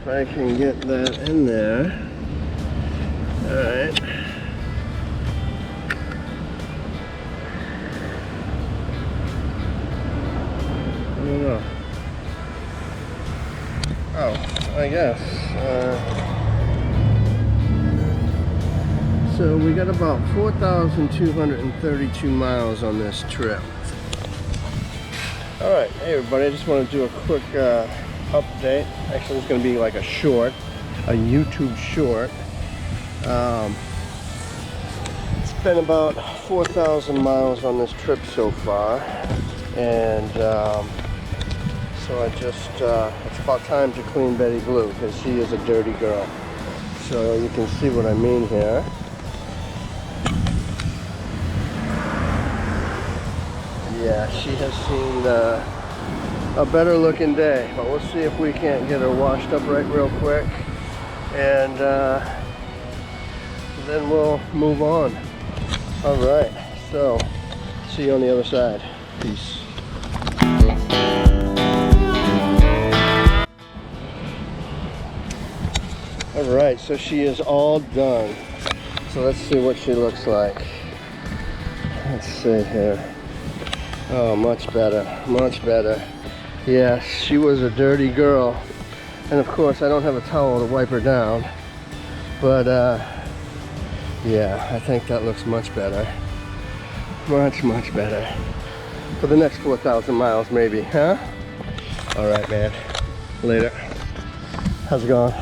if I can get that in there. Alright. I don't know. Oh, I guess. So we got about 4,232 miles on this trip. Alright, hey everybody, I just want to do a quick update. Actually, it's going to be like a short, a YouTube short. It's been about 4,000 miles on this trip so far, and so I just, it's about time to clean Betty Blue because she is a dirty girl. So you can see what I mean here. Yeah, she has seen a better looking day, but we'll see if we can't get her washed up right real quick, and then we'll move on. All right, so see you on the other side. Peace. All right, so she is all done. So let's see what she looks like. Let's see here. Oh, much better, much better. Yes, she was a dirty girl. And of course, I don't have a towel to wipe her down. But, yeah, I think that looks much better. Much, much better. For the next 4,000 miles, maybe, huh? All right, man. Later. How's it going?